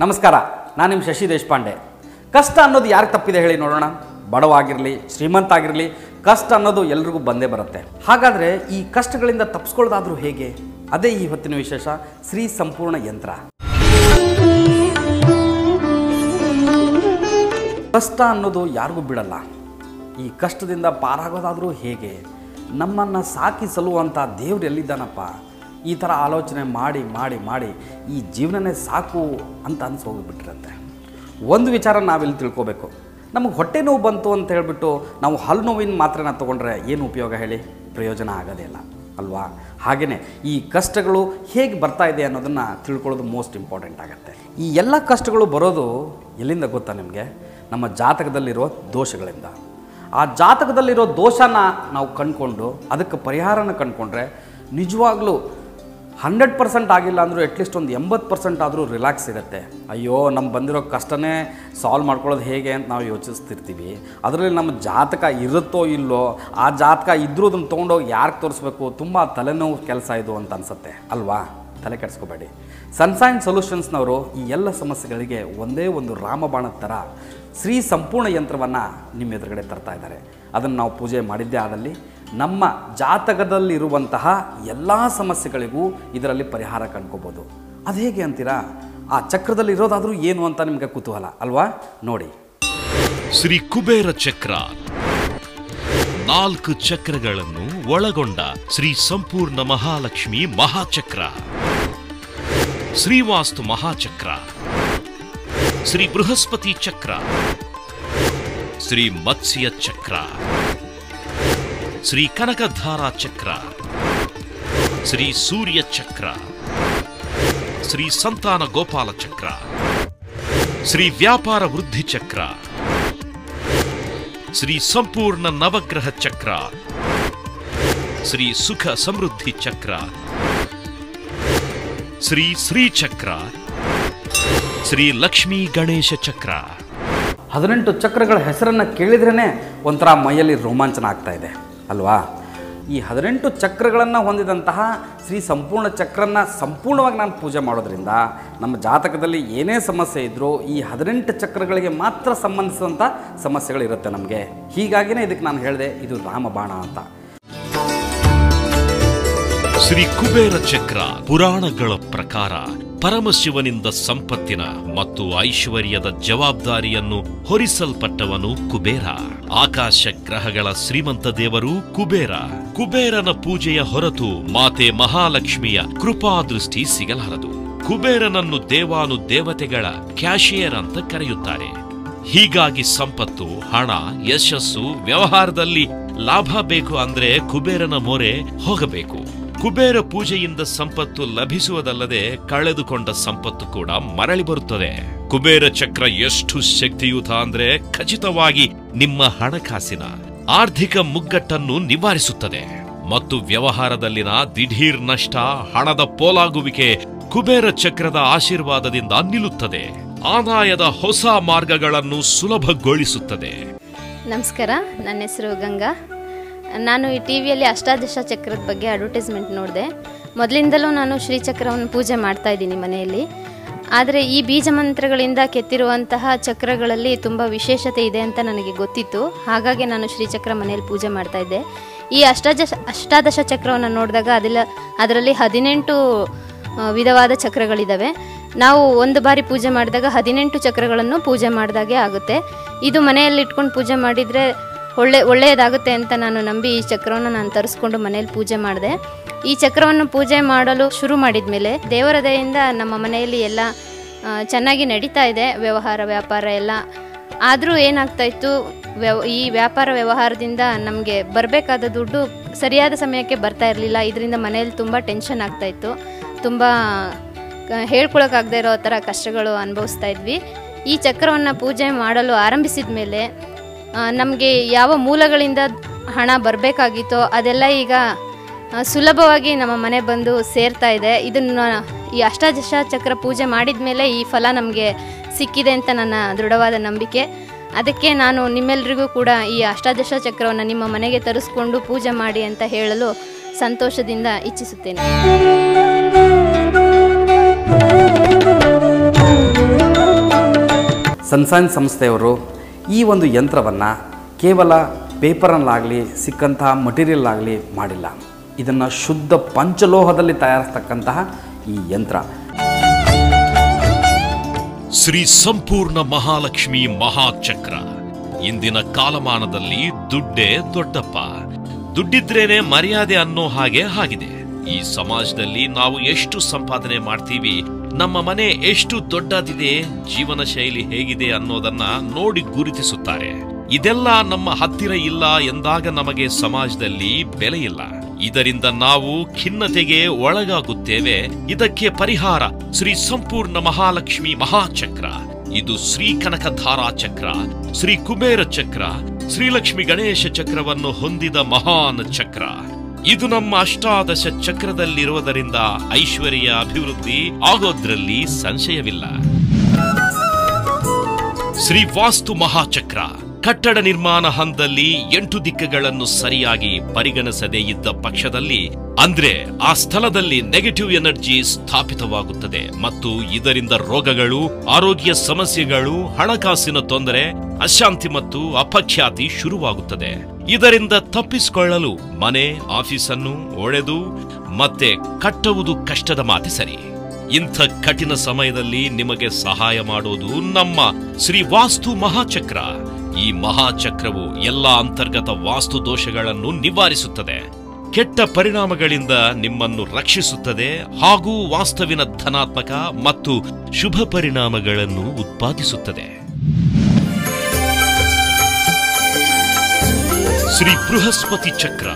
ನಮಸ್ಕಾರ, ನಾನು ನಿಮ್ಮ ಶಶಿ ದೇಶಪಾಂಡೆ. ಕಷ್ಟ ಅನ್ನೋದು ಯಾರಿಗೆ ತಪ್ಪಿದೆ ಹೇಳಿ ನೋಡೋಣ. ಬಡವಾಗಿರಲಿ, ಶ್ರೀಮಂತ ಆಗಿರಲಿ, ಕಷ್ಟ ಅನ್ನೋದು ಎಲ್ರಿಗೂ ಬಂದೇ ಬರುತ್ತೆ. ಹಾಗಾದರೆ ಈ ಕಷ್ಟಗಳಿಂದ ತಪ್ಪಿಸ್ಕೊಳ್ಳೋದಾದರೂ ಹೇಗೆ? ಅದೇ ಈ ಹೊತ್ತಿನ ವಿಶೇಷ, ಶ್ರೀ ಸಂಪೂರ್ಣ ಯಂತ್ರ. ಕಷ್ಟ ಅನ್ನೋದು ಯಾರಿಗೂ ಬಿಡಲ್ಲ. ಈ ಕಷ್ಟದಿಂದ ಪಾರಾಗೋದಾದರೂ ಹೇಗೆ? ನಮ್ಮನ್ನು ಸಾಕಿ ಸಲುವಂಥ ದೇವ್ರು ಎಲ್ಲಿದ್ದಾನಪ್ಪ? ಈ ಥರ ಆಲೋಚನೆ ಮಾಡಿ ಮಾಡಿ ಮಾಡಿ ಈ ಜೀವನನೇ ಸಾಕು ಅಂತ ಅನಿಸೋಗ್ಬಿಟ್ಟಿರುತ್ತೆ. ಒಂದು ವಿಚಾರ ನಾವಿಲ್ಲಿ ತಿಳ್ಕೋಬೇಕು. ನಮಗೆ ಹೊಟ್ಟೆ ನೋವು ಬಂತು ಅಂತ ಹೇಳಿಬಿಟ್ಟು ನಾವು ಹಲ್ಲು ನೋವಿನ ಮಾತ್ರೆನ ತೊಗೊಂಡ್ರೆ ಏನು ಉಪಯೋಗ ಹೇಳಿ? ಪ್ರಯೋಜನ ಆಗೋದೇ ಇಲ್ಲ ಅಲ್ವಾ? ಹಾಗೆಯೇ ಈ ಕಷ್ಟಗಳು ಹೇಗೆ ಬರ್ತಾ ಇದೆ ಅನ್ನೋದನ್ನು ತಿಳ್ಕೊಳ್ಳೋದು ಮೋಸ್ಟ್ ಇಂಪಾರ್ಟೆಂಟ್ ಆಗುತ್ತೆ. ಈ ಎಲ್ಲ ಕಷ್ಟಗಳು ಬರೋದು ಎಲ್ಲಿಂದ ಗೊತ್ತಾ ನಿಮಗೆ? ನಮ್ಮ ಜಾತಕದಲ್ಲಿರೋ ದೋಷಗಳಿಂದ. ಆ ಜಾತಕದಲ್ಲಿರೋ ದೋಷನ ನಾವು ಕಂಡುಕೊಂಡು ಅದಕ್ಕೆ ಪರಿಹಾರನ ಕಂಡುಕೊಂಡ್ರೆ ನಿಜವಾಗ್ಲೂ 100% ಆಗಿಲ್ಲ ಅಂದರೂ ಅಟ್ಲೀಸ್ಟ್ ಒಂದು 80% ಆದರೂ ರಿಲ್ಯಾಕ್ಸ್ ಸಿಗುತ್ತೆ. ಅಯ್ಯೋ, ನಮ್ಗೆ ಬಂದಿರೋ ಕಷ್ಟನೇ ಸಾಲ್ವ್ ಮಾಡ್ಕೊಳ್ಳೋದು ಹೇಗೆ ಅಂತ ನಾವು ಯೋಚಿಸ್ತಿರ್ತೀವಿ. ಅದರಲ್ಲಿ ನಮ್ಮ ಜಾತಕ ಇರುತ್ತೋ ಇಲ್ಲೋ, ಆ ಜಾತಕ ಇದ್ರೂ ಅದನ್ನು ತೊಗೊಂಡೋಗಿ ಯಾರಿಗೆ ತೋರಿಸ್ಬೇಕು? ತುಂಬ ತಲೆನೋವು ಕೆಲಸ ಇದು ಅಂತ ಅನಿಸುತ್ತೆ ಅಲ್ವಾ? ತಲೆ ಕೆಡಿಸ್ಕೋಬೇಡಿ. ಸನ್ಸೈನ್ ಸೊಲ್ಯೂಷನ್ಸ್ನವರು ಈ ಎಲ್ಲ ಸಮಸ್ಯೆಗಳಿಗೆ ಒಂದೇ ಒಂದು ರಾಮಬಾಣದ ಥರ ಶ್ರೀ ಸಂಪೂರ್ಣ ಯಂತ್ರವನ್ನು ನಿಮ್ಮ ಎದುರುಗಡೆ ತರ್ತಾ ಇದ್ದಾರೆ. ಅದನ್ನು ನಾವು ಪೂಜೆ ಮಾಡಿದ್ದೇ ಆದಲ್ಲಿ ನಮ್ಮ ಜಾತಕದಲ್ಲಿರುವಂತಹ ಎಲ್ಲ ಸಮಸ್ಯೆಗಳಿಗೂ ಇದರಲ್ಲಿ ಪರಿಹಾರ ಕಂಡ್ಕೋಬೋದು. ಅದು ಹೇಗೆ ಅಂತೀರಾ? ಆ ಚಕ್ರದಲ್ಲಿ ಇರೋದಾದರೂ ಏನು ಅಂತ ನಿಮಗೆ ಕುತೂಹಲ ಅಲ್ವಾ? ನೋಡಿ, ಶ್ರೀ ಕುಬೇರ ಚಕ್ರ 4 ಚಕ್ರಗಳನ್ನು ಒಳಗೊಂಡ ಶ್ರೀ ಸಂಪೂರ್ಣ ಮಹಾಲಕ್ಷ್ಮಿ ಮಹಾಚಕ್ರ, ಶ್ರೀವಾಸ್ತು ಮಹಾಚಕ್ರ, ಶ್ರೀ ಬೃಹಸ್ಪತಿ ಚಕ್ರ, ಶ್ರೀ ಮತ್ಸ್ಯ ಚಕ್ರ, ಶ್ರೀ ಕನಕಧಾರಾ ಚಕ್ರ, ಶ್ರೀ ಸೂರ್ಯ ಚಕ್ರ, ಶ್ರೀ ಸಂತಾನ ಗೋಪಾಲ ಚಕ್ರ, ಶ್ರೀ ವ್ಯಾಪಾರ ವೃದ್ಧಿ ಚಕ್ರ, ಶ್ರೀ ಸಂಪೂರ್ಣ ನವಗ್ರಹ ಚಕ್ರ, ಶ್ರೀ ಸುಖ ಸಮೃದ್ಧಿ ಚಕ್ರ, ಶ್ರೀ ಶ್ರೀ ಚಕ್ರ, ಶ್ರೀ ಲಕ್ಷ್ಮೀ ಗಣೇಶ ಚಕ್ರ. 18 ಚಕ್ರಗಳ ಹೆಸರನ್ನು ಕೇಳಿದ್ರೇ ಒಂಥರ ಮೈಯಲ್ಲಿ ರೋಮಾಂಚನ ಆಗ್ತಾ ಇದೆ ಅಲ್ವಾ? ಈ 18 ಚಕ್ರಗಳನ್ನು ಹೊಂದಿದಂತಹ ಶ್ರೀ ಸಂಪೂರ್ಣ ಚಕ್ರನ ಸಂಪೂರ್ಣವಾಗಿ ನಾನು ಪೂಜೆ ಮಾಡೋದ್ರಿಂದ ನಮ್ಮ ಜಾತಕದಲ್ಲಿ ಏನೇ ಸಮಸ್ಯೆ ಇದ್ದರೂ ಈ 18 ಚಕ್ರಗಳಿಗೆ ಮಾತ್ರ ಸಂಬಂಧಿಸಿದಂಥ ಸಮಸ್ಯೆಗಳಿರುತ್ತೆ ನಮಗೆ. ಹೀಗಾಗಿನೇ ಇದಕ್ಕೆ ನಾನು ಹೇಳಿದೆ ಇದು ರಾಮಬಾಣ ಅಂತ. ಶ್ರೀ ಕುಬೇರ ಚಕ್ರ ಪುರಾಣಗಳ ಪ್ರಕಾರ ಪರಮಶಿವನಿಂದ ಸಂಪತ್ತಿನ ಮತ್ತು ಐಶ್ವರ್ಯದ ಜವಾಬ್ದಾರಿಯನ್ನು ಹೊರಿಸಲ್ಪಟ್ಟವನು ಕುಬೇರ. ಆಕಾಶ ಗ್ರಹಗಳ ಶ್ರೀಮಂತ ದೇವರು ಕುಬೇರ. ಕುಬೇರನ ಪೂಜೆಯ ಹೊರತು ಮಾತೆ ಮಹಾಲಕ್ಷ್ಮಿಯ ಕೃಪಾದೃಷ್ಟಿ ಸಿಗಲಾರದು. ಕುಬೇರನನ್ನು ದೇವಾನು ದೇವತೆಗಳ ಕ್ಯಾಶಿಯರ್ ಅಂತ ಕರೆಯುತ್ತಾರೆ. ಹೀಗಾಗಿ ಸಂಪತ್ತು, ಹಣ, ಯಶಸ್ಸು, ವ್ಯವಹಾರದಲ್ಲಿ ಲಾಭ ಬೇಕು ಅಂದ್ರೆ ಕುಬೇರನ ಮೊರೆ ಹೋಗಬೇಕು. ಕುಬೇರ ಪೂಜೆಯಿಂದ ಸಂಪತ್ತು ಲಭಿಸುವುದಲ್ಲದೆ ಕಳೆದುಕೊಂಡ ಸಂಪತ್ತು ಕೂಡ ಮರಳಿ ಬರುತ್ತದೆ. ಕುಬೇರ ಚಕ್ರ ಎಷ್ಟು ಶಕ್ತಿಯುತ ಅಂದ್ರೆ ಖಚಿತವಾಗಿ ನಿಮ್ಮ ಹಣಕಾಸಿನ ಆರ್ಥಿಕ ಮುಗ್ಗಟ್ಟನ್ನು ನಿವಾರಿಸುತ್ತದೆ ಮತ್ತು ವ್ಯವಹಾರದಲ್ಲಿನ ದಿಢೀರ್ ನಷ್ಟ, ಹಣದ ಪೋಲಾಗುವಿಕೆ ಕುಬೇರ ಚಕ್ರದ ಆಶೀರ್ವಾದದಿಂದ ನಿಲ್ಲುತ್ತದೆ. ಆದಾಯದ ಹೊಸ ಮಾರ್ಗಗಳನ್ನು ಸುಲಭಗೊಳಿಸುತ್ತದೆ. ನಮಸ್ಕಾರ, ನನ್ನ ಹೆಸರು ಗಂಗಾ. ನಾನು ಈ ಟಿವಿಯಲ್ಲಿ ಅಷ್ಟಾದಶ ಚಕ್ರದ ಬಗ್ಗೆ ಅಡ್ವರ್ಟೈಸ್ಮೆಂಟ್ ನೋಡಿದೆ. ಮೊದಲಿಂದಲೂ ನಾನು ಶ್ರೀಚಕ್ರವನ್ನು ಪೂಜೆ ಮಾಡ್ತಾ ಇದ್ದೀನಿ ಮನೆಯಲ್ಲಿ. ಆದರೆ ಈ ಬೀಜ ಮಂತ್ರಗಳಿಂದ ಕೆತ್ತಿರುವಂತಹ ಚಕ್ರಗಳಲ್ಲಿ ತುಂಬ ವಿಶೇಷತೆ ಇದೆ ಅಂತ ನನಗೆ ಗೊತ್ತಿತ್ತು. ಹಾಗಾಗಿ ನಾನು ಶ್ರೀಚಕ್ರ ಮನೆಯಲ್ಲಿ ಪೂಜೆ ಮಾಡ್ತಾ ಇದ್ದೆ. ಈ ಅಷ್ಟಾದಶ ಚಕ್ರವನ್ನು ನೋಡಿದಾಗ ಅದರಲ್ಲಿ 18 ವಿಧವಾದ ಚಕ್ರಗಳಿದ್ದಾವೆ. ನಾವು ಒಂದು ಬಾರಿ ಪೂಜೆ ಮಾಡಿದಾಗ 18 ಚಕ್ರಗಳನ್ನು ಪೂಜೆ ಮಾಡಿದಾಗೆ ಆಗುತ್ತೆ. ಇದು ಮನೆಯಲ್ಲಿ ಇಟ್ಕೊಂಡು ಪೂಜೆ ಮಾಡಿದರೆ ಒಳ್ಳೆಯದಾಗುತ್ತೆ ಅಂತ ನಾನು ನಂಬಿ ಈ ಚಕ್ರವನ್ನು ನಾನು ತರಿಸ್ಕೊಂಡು ಮನೆಯಲ್ಲಿ ಪೂಜೆ ಮಾಡಿದೆ. ಈ ಚಕ್ರವನ್ನು ಪೂಜೆ ಮಾಡಲು ಶುರು ಮಾಡಿದ ಮೇಲೆ ದೇವರ ದಯೆಯಿಂದ ನಮ್ಮ ಮನೆಯಲ್ಲಿ ಎಲ್ಲ ಚೆನ್ನಾಗಿ ನಡೀತಾ ಇದೆ, ವ್ಯವಹಾರ ವ್ಯಾಪಾರ ಎಲ್ಲ. ಆದರೂ ಏನಾಗ್ತಾಯಿತ್ತು, ಈ ವ್ಯಾಪಾರ ವ್ಯವಹಾರದಿಂದ ನಮಗೆ ಬರಬೇಕಾದ ದುಡ್ಡು ಸರಿಯಾದ ಸಮಯಕ್ಕೆ ಬರ್ತಾ ಇರಲಿಲ್ಲ. ಇದರಿಂದ ಮನೆಯಲ್ಲಿ ತುಂಬ ಟೆನ್ಷನ್ ಆಗ್ತಾಯಿತ್ತು. ತುಂಬ ಹೇಳ್ಕೊಳಕ್ಕಾಗದೇ ಇರೋ ಥರ ಕಷ್ಟಗಳು ಅನುಭವಿಸ್ತಾ ಇದ್ವಿ. ಈ ಚಕ್ರವನ್ನು ಪೂಜೆ ಮಾಡಲು ಆರಂಭಿಸಿದ ಮೇಲೆ ನಮಗೆ ಯಾವ ಮೂಲಗಳಿಂದ ಹಣ ಬರಬೇಕಾಗಿತ್ತೋ ಅದೆಲ್ಲ ಈಗ ಸುಲಭವಾಗಿ ನಮ್ಮ ಮನೆ ಬಂದು ಸೇರ್ತಾ ಇದೆ. ಇದನ್ನು ಈ ಅಷ್ಟಾದಶ ಚಕ್ರ ಪೂಜೆ ಮಾಡಿದ ಮೇಲೆ ಈ ಫಲ ನಮಗೆ ಸಿಕ್ಕಿದೆ ಅಂತ ನನ್ನ ದೃಢವಾದ ನಂಬಿಕೆ. ಅದಕ್ಕೆ ನಾನು ನಿಮ್ಮೆಲ್ಲರಿಗೂ ಕೂಡ ಈ ಅಷ್ಟಾದಶ ಚಕ್ರವನ್ನು ನಿಮ್ಮ ಮನೆಗೆ ತರಿಸ್ಕೊಂಡು ಪೂಜೆ ಮಾಡಿ ಅಂತ ಹೇಳಲು ಸಂತೋಷದಿಂದ ಇಚ್ಛಿಸುತ್ತೇನೆ. ಸನ್ಸೈನ್ ಸಂಸ್ಥೆಯವರು ಈ ಒಂದು ಯಂತ್ರವನ್ನು ಕೇವಲ ಪೇಪರಲ್ಲಾಗಲಿ ಸಿಕ್ಕಂತಹ ಮಟೀರಿಯಲ್ ಆಗಲಿ ಮಾಡಿಲ್ಲ. ಇದನ್ನು ಶುದ್ಧ ಪಂಚಲೋಹದಲ್ಲಿ ತಯಾರಿಸ್ತಕ್ಕಂತಹ ಈ ಯಂತ್ರ ಶ್ರೀ ಸಂಪೂರ್ಣ ಮಹಾಲಕ್ಷ್ಮಿ ಮಹಾಚಕ್ರ. ಇಂದಿನ ಕಾಲಮಾನದಲ್ಲಿ ದುಡ್ಡೇ ದೊಡ್ಡಪ್ಪ, ದುಡ್ಡಿದ್ರೇನೆ ಮರ್ಯಾದೆ ಅನ್ನೋ ಹಾಗೆ ಆಗಿದೆ. ಈ ಸಮಾಜದಲ್ಲಿ ನಾವು ಎಷ್ಟು ಸಂಪಾದನೆ ಮಾಡ್ತೀವಿ, ನಮ್ಮ ಮನೆ ಎಷ್ಟು ದೊಡ್ಡದಿದೆ, ಜೀವನ ಶೈಲಿ ಹೇಗಿದೆ ಅನ್ನೋದನ್ನ ನೋಡಿ ಗುರುತಿಸುತ್ತಾರೆ. ಇದೆಲ್ಲ ನಮ್ಮ ಹತ್ತಿರ ಇಲ್ಲ ಎಂದಾಗ ನಮಗೆ ಸಮಾಜದಲ್ಲಿ ಬೆಲೆ ಇಲ್ಲ. ಇದರಿಂದ ನಾವು ಖಿನ್ನತೆಗೆ ಒಳಗಾಗುತ್ತೇವೆ. ಇದಕ್ಕೆ ಪರಿಹಾರ ಶ್ರೀ ಸಂಪೂರ್ಣ ಮಹಾಲಕ್ಷ್ಮಿ ಮಹಾಚಕ್ರ. ಇದು ಶ್ರೀ ಕನಕಧಾರಾ ಚಕ್ರ, ಶ್ರೀ ಕುಬೇರ ಚಕ್ರ, ಶ್ರೀಲಕ್ಷ್ಮಿ ಗಣೇಶ ಚಕ್ರವನ್ನು ಹೊಂದಿದ ಮಹಾನ್ ಚಕ್ರ. ಇದು ನಮ್ಮ ಅಷ್ಟಾದಶ ಚಕ್ರದಲ್ಲಿರುವುದರಿಂದ ಐಶ್ವರ್ಯ ಅಭಿವೃದ್ಧಿ ಆಗೋದ್ರಲ್ಲಿ ಸಂಶಯವಿಲ್ಲ. ಶ್ರೀ ವಾಸ್ತು ಮಹಾಚಕ್ರ. ಕಟ್ಟಡ ನಿರ್ಮಾಣ ಹಂತದಲ್ಲಿ 8 ದಿಕ್ಕುಗಳನ್ನು ಸರಿಯಾಗಿ ಪರಿಗಣಿಸದೇ ಇದ್ದ ಪಕ್ಷದಲ್ಲಿ, ಅಂದ್ರೆ ಆ ಸ್ಥಳದಲ್ಲಿ ನೆಗೆಟಿವ್ ಎನರ್ಜಿ ಸ್ಥಾಪಿತವಾಗುತ್ತದೆ ಮತ್ತು ಇದರಿಂದ ರೋಗಗಳು, ಆರೋಗ್ಯ ಸಮಸ್ಯೆಗಳು, ಹಣಕಾಸಿನ ತೊಂದರೆ, ಅಶಾಂತಿ ಮತ್ತು ಅಪಖ್ಯಾತಿ ಶುರುವಾಗುತ್ತದೆ. ಇದರಿಂದ ತಪ್ಪಿಸಿಕೊಳ್ಳಲು ಮನೆ, ಆಫೀಸನ್ನು ಒಡೆದು ಮತ್ತೆ ಕಟ್ಟುವುದು ಕಷ್ಟದ ಮಾತೆ ಸರಿ. ಇಂಥ ಕಠಿಣ ಸಮಯದಲ್ಲಿ ನಿಮಗೆ ಸಹಾಯ ಮಾಡೋದು ನಮ್ಮ ಶ್ರೀ ವಾಸ್ತು ಮಹಾಚಕ್ರ. ಈ ಮಹಾಚಕ್ರವು ಎಲ್ಲಾ ಅಂತರ್ಗತ ವಾಸ್ತು ದೋಷಗಳನ್ನು ನಿವಾರಿಸುತ್ತದೆ, ಕೆಟ್ಟ ಪರಿಣಾಮಗಳಿಂದ ನಿಮ್ಮನ್ನು ರಕ್ಷಿಸುತ್ತದೆ ಹಾಗೂ ವಾಸ್ತವಿನ ಧನಾತ್ಮಕ ಮತ್ತು ಶುಭ ಪರಿಣಾಮಗಳನ್ನು ಉತ್ಪಾದಿಸುತ್ತದೆ. ಶ್ರೀ ಬೃಹಸ್ಪತಿ ಚಕ್ರ.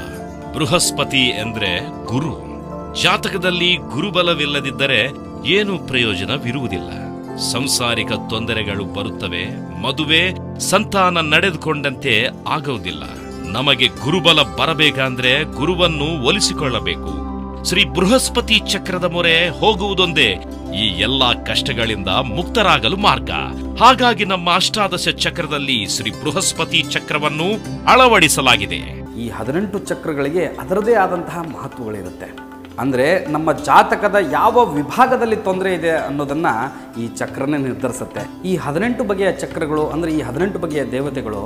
ಬೃಹಸ್ಪತಿ ಎಂದ್ರೆ ಗುರು. ಜಾತಕದಲ್ಲಿ ಗುರುಬಲವಿಲ್ಲದಿದ್ದರೆ ಏನು ಪ್ರಯೋಜನವಿರುವುದಿಲ್ಲ. ಸಂಸಾರಿಕ ತೊಂದರೆಗಳು ಬರುತ್ತವೆ, ಮದುವೆ, ಸಂತಾನ ನಡೆದುಕೊಂಡಂತೆ ಆಗುವುದಿಲ್ಲ. ನಮಗೆ ಗುರುಬಲ ಬರಬೇಕಂದ್ರೆ ಗುರುವನ್ನು ಒಲಿಸಿಕೊಳ್ಳಬೇಕು. ಶ್ರೀ ಬೃಹಸ್ಪತಿ ಚಕ್ರದ ಮೊರೆ ಹೋಗುವುದೊಂದೇ ಈ ಎಲ್ಲಾ ಕಷ್ಟಗಳಿಂದ ಮುಕ್ತರಾಗಲು ಮಾರ್ಗ. ಹಾಗಾಗಿ ನಮ್ಮ ಅಷ್ಟಾದಶ ಚಕ್ರದಲ್ಲಿ ಶ್ರೀ ಬೃಹಸ್ಪತಿ ಚಕ್ರವನ್ನು ಅಳವಡಿಸಲಾಗಿದೆ. ಈ 18 ಚಕ್ರಗಳಿಗೆ ಅದರದೇ ಆದಂತಹ ಮಹತ್ವಗಳಿರುತ್ತೆ. ಅಂದರೆ ನಮ್ಮ ಜಾತಕದ ಯಾವ ವಿಭಾಗದಲ್ಲಿ ತೊಂದರೆ ಇದೆ ಅನ್ನೋದನ್ನು ಈ ಚಕ್ರನೇ ನಿರ್ಧರಿಸುತ್ತೆ. ಈ 18 ಬಗೆಯ ಚಕ್ರಗಳು ಅಂದರೆ ಈ 18 ಬಗೆಯ ದೇವತೆಗಳು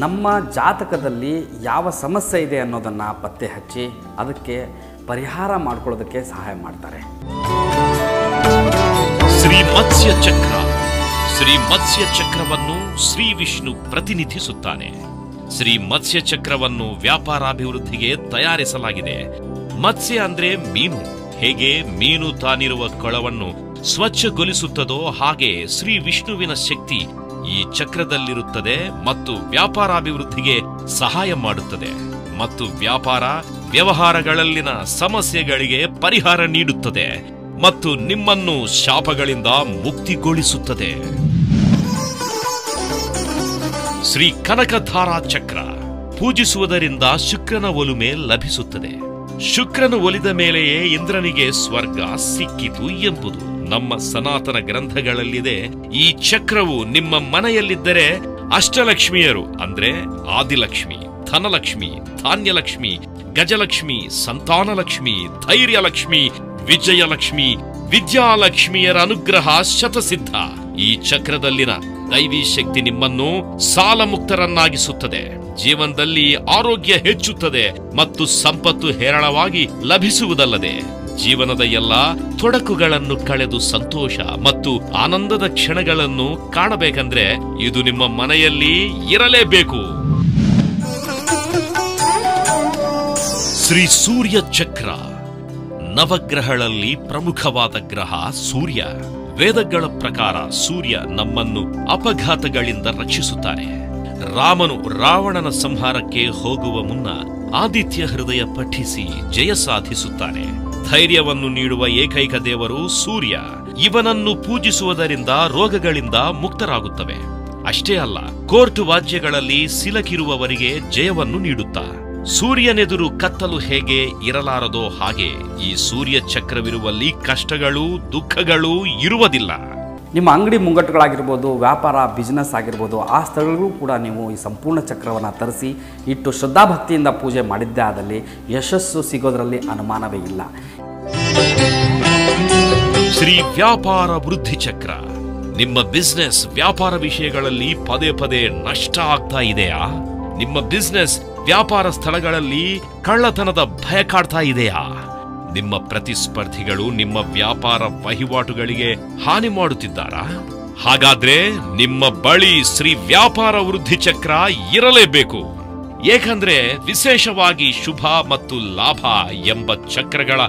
ನಮ್ಮ ಜಾತಕದಲ್ಲಿ ಯಾವ ಸಮಸ್ಯೆ ಇದೆ ಅನ್ನೋದನ್ನು ಪತ್ತೆ ಹಚ್ಚಿ ಅದಕ್ಕೆ ಪರಿಹಾರ ಮಾಡಿಕೊಳ್ಳೋದಕ್ಕೆ ಸಹಾಯ ಮಾಡ್ತಾರೆ. ಶ್ರೀ ಮತ್ಸ್ಯ ಚಕ್ರ. ಶ್ರೀ ಮತ್ಸ್ಯ ಚಕ್ರವನ್ನು ಶ್ರೀ ವಿಷ್ಣು ಪ್ರತಿನಿಧಿಸುತ್ತಾನೆ. ಶ್ರೀ ಮತ್ಸ್ಯ ಚಕ್ರವನ್ನು ವ್ಯಾಪಾರಾಭಿವೃದ್ಧಿಗೆ ತಯಾರಿಸಲಾಗಿದೆ. ಮತ್ಸ್ಯ ಅಂದ್ರೆ ಮೀನು. ಹೇಗೆ ಮೀನು ತಾನಿರುವ ಕೊಳವನ್ನು ಸ್ವಚ್ಛಗೊಳಿಸುತ್ತದೋ ಹಾಗೆ ಶ್ರೀ ವಿಷ್ಣುವಿನ ಶಕ್ತಿ ಈ ಚಕ್ರದಲ್ಲಿರುತ್ತದೆ ಮತ್ತು ವ್ಯಾಪಾರಾಭಿವೃದ್ಧಿಗೆ ಸಹಾಯ ಮಾಡುತ್ತದೆ ಮತ್ತು ವ್ಯಾಪಾರ ವ್ಯವಹಾರಗಳಲ್ಲಿನ ಸಮಸ್ಯೆಗಳಿಗೆ ಪರಿಹಾರ ನೀಡುತ್ತದೆ ಮತ್ತು ನಿಮ್ಮನ್ನು ಶಾಪಗಳಿಂದ ಮುಕ್ತಿಗೊಳಿಸುತ್ತದೆ. ಶ್ರೀ ಕನಕಧಾರಾ ಚಕ್ರ. ಪೂಜಿಸುವುದರಿಂದ ಶುಕ್ರನ ಒಲುಮೆ ಲಭಿಸುತ್ತದೆ. ಶುಕ್ರನು ಒಲಿದ ಮೇಲೆಯೇ ಇಂದ್ರನಿಗೆ ಸ್ವರ್ಗ ಸಿಕ್ಕಿತು ಎಂಬುದು ನಮ್ಮ ಸನಾತನ ಗ್ರಂಥಗಳಲ್ಲಿದೆ. ಈ ಚಕ್ರವು ನಿಮ್ಮ ಮನೆಯಲ್ಲಿದ್ದರೆ ಅಷ್ಟಲಕ್ಷ್ಮಿಯರು ಅಂದ್ರೆ ಆದಿಲಕ್ಷ್ಮಿ, ಧನಲಕ್ಷ್ಮಿ, ಧಾನ್ಯಲಕ್ಷ್ಮಿ, ಗಜಲಕ್ಷ್ಮಿ, ಸಂತಾನಲಕ್ಷ್ಮಿ, ಧೈರ್ಯಲಕ್ಷ್ಮಿ, ವಿಜಯಲಕ್ಷ್ಮಿ, ವಿದ್ಯಾಲಕ್ಷ್ಮಿಯರ ಅನುಗ್ರಹ ಶತಸಿದ್ಧ. ಈ ಚಕ್ರದಲ್ಲಿನ ದೈವಿ ಶಕ್ತಿ ನಿಮ್ಮನ್ನು ಸಾಲಮುಕ್ತರನ್ನಾಗಿಸುತ್ತದೆ. ಜೀವನದಲ್ಲಿ ಆರೋಗ್ಯ ಹೆಚ್ಚುತ್ತದೆ ಮತ್ತು ಸಂಪತ್ತು ಹೇರಳವಾಗಿ ಲಭಿಸುವುದಲ್ಲದೆ ಜೀವನದ ಎಲ್ಲ ತೊಡಕುಗಳನ್ನು ಕಳೆದು ಸಂತೋಷ ಮತ್ತು ಆನಂದದ ಕ್ಷಣಗಳನ್ನು ಕಾಣಬೇಕಂದ್ರೆ ಇದು ನಿಮ್ಮ ಮನೆಯಲ್ಲಿ ಇರಲೇಬೇಕು. ಶ್ರೀ ಸೂರ್ಯ ಚಕ್ರ. ನವಗ್ರಹಗಳಲ್ಲಿ ಪ್ರಮುಖವಾದ ಗ್ರಹ ಸೂರ್ಯ. ವೇದಗಳ ಪ್ರಕಾರ ಸೂರ್ಯ ನಮ್ಮನ್ನು ಅಪಘಾತಗಳಿಂದ ರಕ್ಷಿಸುತ್ತಾರೆ. ರಾಮನು ರಾವಣನ ಸಂಹಾರಕ್ಕೆ ಹೋಗುವ ಮುನ್ನ ಆದಿತ್ಯ ಹೃದಯ ಪಠಿಸಿ ಜಯ ಸಾಧಿಸುತ್ತಾನೆ. ಧೈರ್ಯವನ್ನು ನೀಡುವ ಏಕೈಕ ದೇವರು ಸೂರ್ಯ. ಇವನನ್ನು ಪೂಜಿಸುವುದರಿಂದ ರೋಗಗಳಿಂದ ಮುಕ್ತರಾಗುತ್ತವೆ. ಅಷ್ಟೇ ಅಲ್ಲ, ಕೋರ್ಟ್ ವಾದ್ಯಗಳಲ್ಲಿ ಸಿಲಕಿರುವವರಿಗೆ ಜಯವನ್ನು ನೀಡುತ್ತಾ. ಸೂರ್ಯನೆದುರು ಕತ್ತಲು ಹೇಗೆ ಇರಲಾರದೋ ಹಾಗೆ ಈ ಸೂರ್ಯ ಚಕ್ರವಿರುವಲ್ಲಿ ಕಷ್ಟಗಳು ದುಃಖಗಳು ಇರುವುದಿಲ್ಲ. ನಿಮ್ಮ ಅಂಗಡಿ ಮುಂಗಟ್ಟುಗಳಾಗಿರ್ಬೋದು, ವ್ಯಾಪಾರ ಬಿಸ್ನೆಸ್ ಆಗಿರ್ಬೋದು, ಆ ಸ್ಥಳಗಳಿಗೂ ಕೂಡ ನೀವು ಈ ಸಂಪೂರ್ಣ ಚಕ್ರವನ್ನು ತರಿಸಿ ಇಟ್ಟು ಶ್ರದ್ಧಾಭಕ್ತಿಯಿಂದ ಪೂಜೆ ಮಾಡಿದ್ದೇ ಆದಲ್ಲಿ ಯಶಸ್ಸು ಸಿಗೋದರಲ್ಲಿ ಅನುಮಾನವೇ ಇಲ್ಲ. ಶ್ರೀ ವ್ಯಾಪಾರ ವೃದ್ಧಿ ಚಕ್ರ. ನಿಮ್ಮ ಬಿಸ್ನೆಸ್ ವ್ಯಾಪಾರ ವಿಷಯಗಳಲ್ಲಿ ಪದೇ ಪದೇ ನಷ್ಟ ಆಗ್ತಾ ಇದೆಯಾ? ನಿಮ್ಮ ಬಿಸ್ನೆಸ್ ವ್ಯಾಪಾರ ಸ್ಥಳಗಳಲ್ಲಿ ಕಳ್ಳತನದ ಭಯ ಕಾಡ್ತಾ ಇದೆಯಾ? ನಿಮ್ಮ ಪ್ರತಿಸ್ಪರ್ಧಿಗಳು ನಿಮ್ಮ ವ್ಯಾಪಾರ ವಹಿವಾಟುಗಳಿಗೆ ಹಾನಿ ಮಾಡುತ್ತಿದ್ದಾರಾ? ಹಾಗಾದ್ರೆ ನಿಮ್ಮ ಬಳಿ ಶ್ರೀ ವ್ಯಾಪಾರ ವೃದ್ಧಿ ಚಕ್ರ ಇರಲೇಬೇಕು. ಏಕೆಂದ್ರೆ ವಿಶೇಷವಾಗಿ ಶುಭ ಮತ್ತು ಲಾಭ ಎಂಬ ಚಕ್ರಗಳ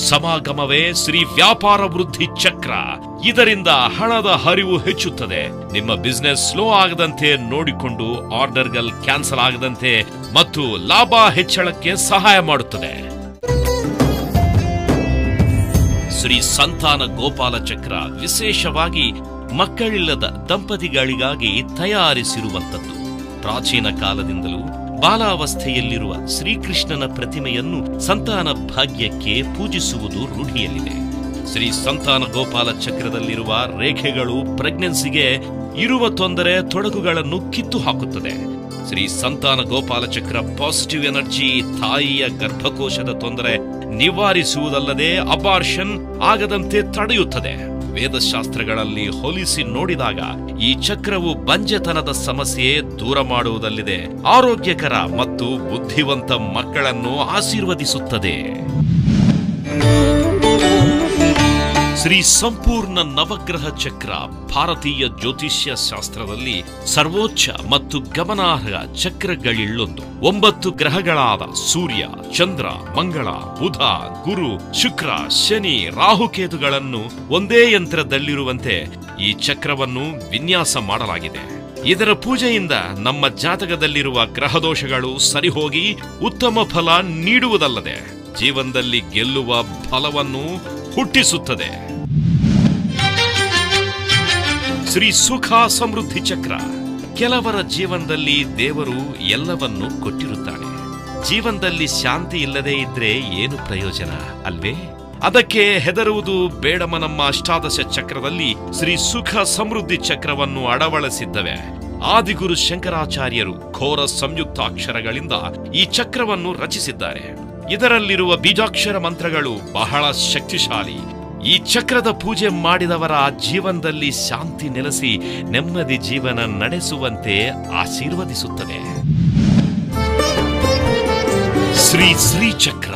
ಸಮಾಗಮವೇ ಶ್ರೀ ವ್ಯಾಪಾರ ವೃದ್ಧಿ ಚಕ್ರ. ಇದರಿಂದ ಹಣದ ಹರಿವು ಹೆಚ್ಚುತ್ತದೆ. ನಿಮ್ಮ ಬಿಸ್ನೆಸ್ ಸ್ಲೋ ಆಗದಂತೆ ನೋಡಿಕೊಂಡು ಆರ್ಡರ್ಗಳು ಕ್ಯಾನ್ಸಲ್ ಆಗದಂತೆ ಮತ್ತು ಲಾಭ ಹೆಚ್ಚಳಕ್ಕೆ ಸಹಾಯ ಮಾಡುತ್ತದೆ. ಶ್ರೀ ಸಂತಾನ ಗೋಪಾಲ ಚಕ್ರ ವಿಶೇಷವಾಗಿ ಮಕ್ಕಳಿಲ್ಲದ ದಂಪತಿಗಳಿಗಾಗಿ ತಯಾರಿಸಿರುವಂತದ್ದು. ಪ್ರಾಚೀನ ಕಾಲದಿಂದಲೂ ಬಾಲಾವಸ್ಥೆಯಲ್ಲಿರುವ ಶ್ರೀಕೃಷ್ಣನ ಪ್ರತಿಮೆಯನ್ನು ಸಂತಾನ ಭಾಗ್ಯಕ್ಕೆ ಪೂಜಿಸುವುದು ರೂಢಿಯಲ್ಲಿದೆ. ಶ್ರೀ ಸಂತಾನ ಗೋಪಾಲ ಚಕ್ರದಲ್ಲಿರುವ ರೇಖೆಗಳು ಪ್ರೆಗ್ನೆನ್ಸಿಗೆ ಇರುವ ತೊಂದರೆ ತೊಡಗುಗಳನ್ನು ಕಿತ್ತು ಹಾಕುತ್ತದೆ. ಶ್ರೀ ಸಂತಾನ ಗೋಪಾಲ ಚಕ್ರ ಪಾಸಿಟಿವ್ ಎನರ್ಜಿ, ತಾಯಿಯ ಗರ್ಭಕೋಶದ ತೊಂದರೆ ನಿವಾರಿಸುವುದಲ್ಲದೆ ಅಬಾರ್ಷನ್ ಆಗದಂತೆ ತಡೆಯುತ್ತದೆ. ವೇದಶಾಸ್ತ್ರಗಳಲ್ಲಿ ಹೋಲಿಸಿ ನೋಡಿದಾಗ ಈ ಚಕ್ರವು ಬಂಜೆತನದ ಸಮಸ್ಯೆ ದೂರ ಮಾಡುವುದಲ್ಲದೆ ಆರೋಗ್ಯಕರ ಮತ್ತು ಬುದ್ಧಿವಂತ ಮಕ್ಕಳನ್ನು ಆಶೀರ್ವದಿಸುತ್ತದೆ. ಶ್ರೀ ಸಂಪೂರ್ಣ ನವಗ್ರಹ ಚಕ್ರ ಭಾರತೀಯ ಜ್ಯೋತಿಷ್ಯ ಶಾಸ್ತ್ರದಲ್ಲಿ ಸರ್ವೋಚ್ಚ ಮತ್ತು ಗಮನಾರ್ಹ ಚಕ್ರಗಳಿಲ್ಲೊಂದು. 9 ಗ್ರಹಗಳಾದ ಸೂರ್ಯ, ಚಂದ್ರ, ಮಂಗಳ, ಬುಧ, ಗುರು, ಶುಕ್ರ, ಶನಿ, ರಾಹುಕೇತುಗಳನ್ನು ಒಂದೇ ಯಂತ್ರದಲ್ಲಿರುವಂತೆ ಈ ಚಕ್ರವನ್ನು ವಿನ್ಯಾಸ ಮಾಡಲಾಗಿದೆ. ಇದರ ಪೂಜೆಯಿಂದ ನಮ್ಮ ಜಾತಕದಲ್ಲಿರುವ ಗ್ರಹದೋಷಗಳು ಸರಿಹೋಗಿ ಉತ್ತಮ ಫಲ ನೀಡುವುದಲ್ಲದೆ ಜೀವನದಲ್ಲಿ ಗೆಲ್ಲುವ ಫಲವನ್ನು ಹುಟ್ಟಿಸುತ್ತದೆ. ಶ್ರೀ ಸುಖ ಸಮೃದ್ಧಿ ಚಕ್ರ. ಕೆಲವರ ಜೀವನದಲ್ಲಿ ದೇವರು ಎಲ್ಲವನ್ನೂ ಕೊಟ್ಟಿರುತ್ತಾನೆ. ಜೀವನದಲ್ಲಿ ಶಾಂತಿ ಇಲ್ಲದೆ ಇದ್ರೆ ಏನು ಪ್ರಯೋಜನ ಅಲ್ವೇ? ಅದಕ್ಕೆ ಹೆದರುವುದು ಬೇಡಮ. ನಮ್ಮ ಅಷ್ಟಾದಶ ಚಕ್ರದಲ್ಲಿ ಶ್ರೀ ಸುಖ ಸಮೃದ್ಧಿ ಚಕ್ರವನ್ನು ಅಳವಡಿಸಿದ್ದವೆ. ಆದಿಗುರು ಶಂಕರಾಚಾರ್ಯರು ಘೋರ ಸಂಯುಕ್ತಾಕ್ಷರಗಳಿಂದ ಈ ಚಕ್ರವನ್ನು ರಚಿಸಿದ್ದಾರೆ. ಇದರಲ್ಲಿರುವ ಬೀಜಾಕ್ಷರ ಮಂತ್ರಗಳು ಬಹಳ ಶಕ್ತಿಶಾಲಿ. ಈ ಚಕ್ರದ ಪೂಜೆ ಮಾಡಿದವರ ಜೀವನದಲ್ಲಿ ಶಾಂತಿ ನೆಲೆಸಿ ನೆಮ್ಮದಿ ಜೀವನ ನಡೆಸುವಂತೆ ಆಶೀರ್ವದಿಸುತ್ತದೆ. ಶ್ರೀ ಶ್ರೀಚಕ್ರ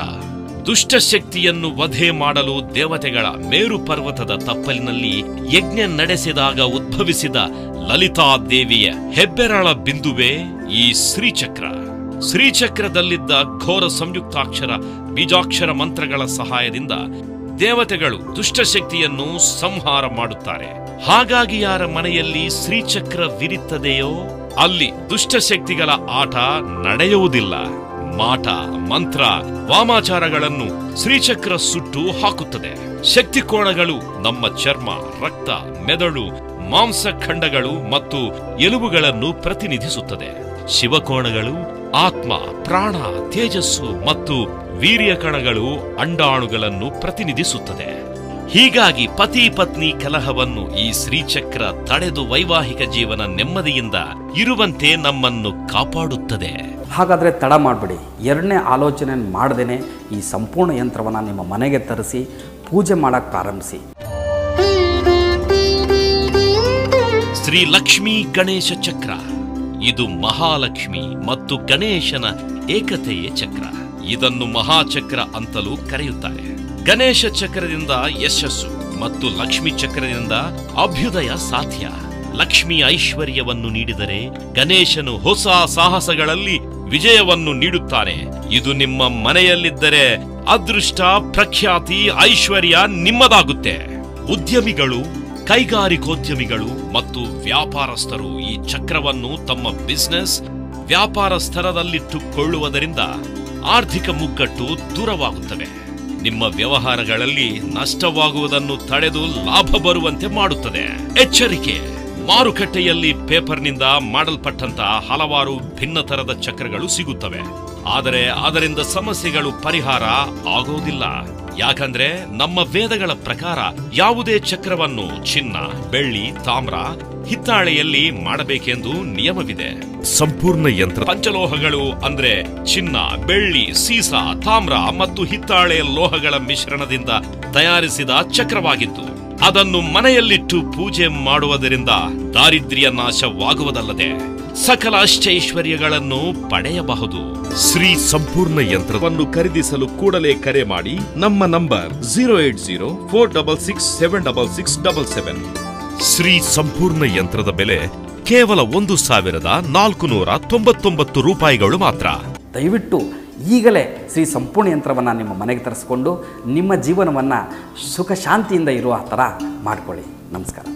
ದುಷ್ಟಶಕ್ತಿಯನ್ನು ವಧೆ ಮಾಡಲು ದೇವತೆಗಳ ಮೇರು ಪರ್ವತದ ತಪ್ಪಲಿನಲ್ಲಿ ಯಜ್ಞ ನಡೆಸಿದಾಗ ಉದ್ಭವಿಸಿದ ಲಲಿತಾದೇವಿಯ ಹೆಬ್ಬೆರಳ ಬಿಂದುವೆ ಈ ಶ್ರೀಚಕ್ರ. ಶ್ರೀಚಕ್ರದಲ್ಲಿದ್ದ ಘೋರ ಸಂಯುಕ್ತಾಕ್ಷರ ಬೀಜಾಕ್ಷರ ಮಂತ್ರಗಳ ಸಹಾಯದಿಂದ ದೇವತೆಗಳು ದುಷ್ಟಶಕ್ತಿಯನ್ನು ಸಂಹಾರ ಮಾಡುತ್ತಾರೆ. ಹಾಗಾಗಿ ಯಾರ ಮನೆಯಲ್ಲಿ ಶ್ರೀಚಕ್ರವಿರುತ್ತದೆಯೋ ಅಲ್ಲಿ ದುಷ್ಟಶಕ್ತಿಗಳ ಆಟ ನಡೆಯುವುದಿಲ್ಲ. ಮಾಟ, ಮಂತ್ರ, ವಾಮಾಚಾರಗಳನ್ನು ಶ್ರೀಚಕ್ರ ಸುಟ್ಟು ಹಾಕುತ್ತದೆ. ಶಕ್ತಿ ಕೋಣಗಳು ನಮ್ಮ ಚರ್ಮ, ರಕ್ತ, ಮೆದುಳು, ಮಾಂಸಖಂಡಗಳು ಮತ್ತು ಎಲುಬುಗಳನ್ನು ಪ್ರತಿನಿಧಿಸುತ್ತದೆ. ಶಿವಕೋಣಗಳು ಆತ್ಮ, ಪ್ರಾಣ, ತೇಜಸ್ಸು ಮತ್ತು ವೀರ್ಯ ಕಣಗಳು ಅಂಡಾಣುಗಳನ್ನು ಪ್ರತಿನಿಧಿಸುತ್ತದೆ. ಹೀಗಾಗಿ ಪತಿ ಪತ್ನಿ ಕಲಹವನ್ನು ಈ ಶ್ರೀಚಕ್ರ ತಡೆದು ವೈವಾಹಿಕ ಜೀವನ ನೆಮ್ಮದಿಯಿಂದ ಇರುವಂತೆ ನಮ್ಮನ್ನು ಕಾಪಾಡುತ್ತದೆ. ಹಾಗಾದರೆ ತಡ ಮಾಡಬೇಡಿ. ಎರಡನೇ ಆಲೋಚನೆ ಮಾಡದೇನೆ ಈ ಸಂಪೂರ್ಣ ಯಂತ್ರವನ್ನು ನಿಮ್ಮ ಮನೆಗೆ ತರಿಸಿ ಪೂಜೆ ಮಾಡಕ್ಕೆ ಪ್ರಾರಂಭಿಸಿ. ಶ್ರೀ ಲಕ್ಷ್ಮೀ ಗಣೇಶ ಚಕ್ರ. ಇದು ಮಹಾಲಕ್ಷ್ಮಿ ಮತ್ತು ಗಣೇಶನ ಏಕತೆಯ ಚಕ್ರ. ಇದನ್ನು ಮಹಾಚಕ್ರ ಅಂತಲೂ ಕರೆಯುತ್ತಾರೆ. ಗಣೇಶ ಚಕ್ರದಿಂದ ಯಶಸ್ಸು ಮತ್ತು ಲಕ್ಷ್ಮೀ ಚಕ್ರದಿಂದ ಅಭ್ಯುದಯ ಸಾಧ್ಯ. ಲಕ್ಷ್ಮಿ ಐಶ್ವರ್ಯವನ್ನು ನೀಡಿದರೆ ಗಣೇಶನು ಹೊಸ ಸಾಹಸಗಳಲ್ಲಿ ವಿಜಯವನ್ನು ನೀಡುತ್ತಾನೆ. ಇದು ನಿಮ್ಮ ಮನೆಯಲ್ಲಿದ್ದರೆ ಅದೃಷ್ಟ, ಪ್ರಖ್ಯಾತಿ, ಐಶ್ವರ್ಯ ನಿಮ್ಮದಾಗುತ್ತೆ. ಉದ್ಯಮಿಗಳು, ಕೈಗಾರಿಕೋದ್ಯಮಿಗಳು ಮತ್ತು ವ್ಯಾಪಾರಸ್ಥರು ಈ ಚಕ್ರವನ್ನು ತಮ್ಮ ಬಿಸಿನೆಸ್ ವ್ಯಾಪಾರ ಸ್ತರದಲ್ಲಿಟ್ಟುಕೊಳ್ಳುವುದರಿಂದ ಆರ್ಥಿಕ ಮುಗ್ಗಟ್ಟು ದೂರವಾಗುತ್ತವೆ. ನಿಮ್ಮ ವ್ಯವಹಾರಗಳಲ್ಲಿ ನಷ್ಟವಾಗುವುದನ್ನು ತಡೆದು ಲಾಭ ಬರುವಂತೆ ಮಾಡುತ್ತದೆ. ಎಚ್ಚರಿಕೆ: ಮಾರುಕಟ್ಟೆಯಲ್ಲಿ ಪೇಪರ್ನಿಂದ ಮಾಡಲ್ಪಟ್ಟಂತಹ ಹಲವಾರು ಭಿನ್ನ ತರದ ಚಕ್ರಗಳು ಸಿಗುತ್ತವೆ. ಆದರೆ ಅದರಿಂದ ಸಮಸ್ಯೆಗಳು ಪರಿಹಾರ ಆಗೋದಿಲ್ಲ. ಯಾಕಂದ್ರೆ ನಮ್ಮ ವೇದಗಳ ಪ್ರಕಾರ ಯಾವುದೇ ಚಕ್ರವನ್ನು ಚಿನ್ನ, ಬೆಳ್ಳಿ, ತಾಮ್ರ, ಹಿತ್ತಾಳೆಯಲ್ಲಿ ಮಾಡಬೇಕೆಂದು ನಿಯಮವಿದೆ. ಸಂಪೂರ್ಣ ಯಂತ್ರ ಪಂಚಲೋಹಗಳು ಅಂದ್ರೆ ಚಿನ್ನ, ಬೆಳ್ಳಿ, ಸೀಸ, ತಾಮ್ರ ಮತ್ತು ಹಿತ್ತಾಳೆ ಲೋಹಗಳ ಮಿಶ್ರಣದಿಂದ ತಯಾರಿಸಿದ ಚಕ್ರವಾಗಿದ್ದು ಅದನ್ನು ಮನೆಯಲ್ಲಿಟ್ಟು ಪೂಜೆ ಮಾಡುವುದರಿಂದ ದಾರಿದ್ರ್ಯ ನಾಶವಾಗುವುದಲ್ಲದೆ ಸಕಲ ಅಷ್ಟೈಶ್ವರ್ಯಗಳನ್ನು ಪಡೆಯಬಹುದು. ಶ್ರೀ ಸಂಪೂರ್ಣ ಯಂತ್ರವನ್ನು ಖರೀದಿಸಲು ಕೂಡಲೇ ಕರೆ ಮಾಡಿ. ನಮ್ಮ ನಂಬರ್ 08046676677. ಶ್ರೀ ಸಂಪೂರ್ಣ ಯಂತ್ರದ ಬೆಲೆ ಕೇವಲ 1499 ರೂಪಾಯಿಗಳು ಮಾತ್ರ. ದಯವಿಟ್ಟು ಈಗಲೇ ಶ್ರೀ ಸಂಪೂರ್ಣ ಯಂತ್ರವನ್ನು ನಿಮ್ಮ ಮನೆಗೆ ತರಿಸ್ಕೊಂಡು ನಿಮ್ಮ ಜೀವನವನ್ನು ಸುಖ ಶಾಂತಿಯಿಂದ ಇರುವ ಥರ ಮಾಡಿಕೊಳ್ಳಿ. ನಮಸ್ಕಾರ.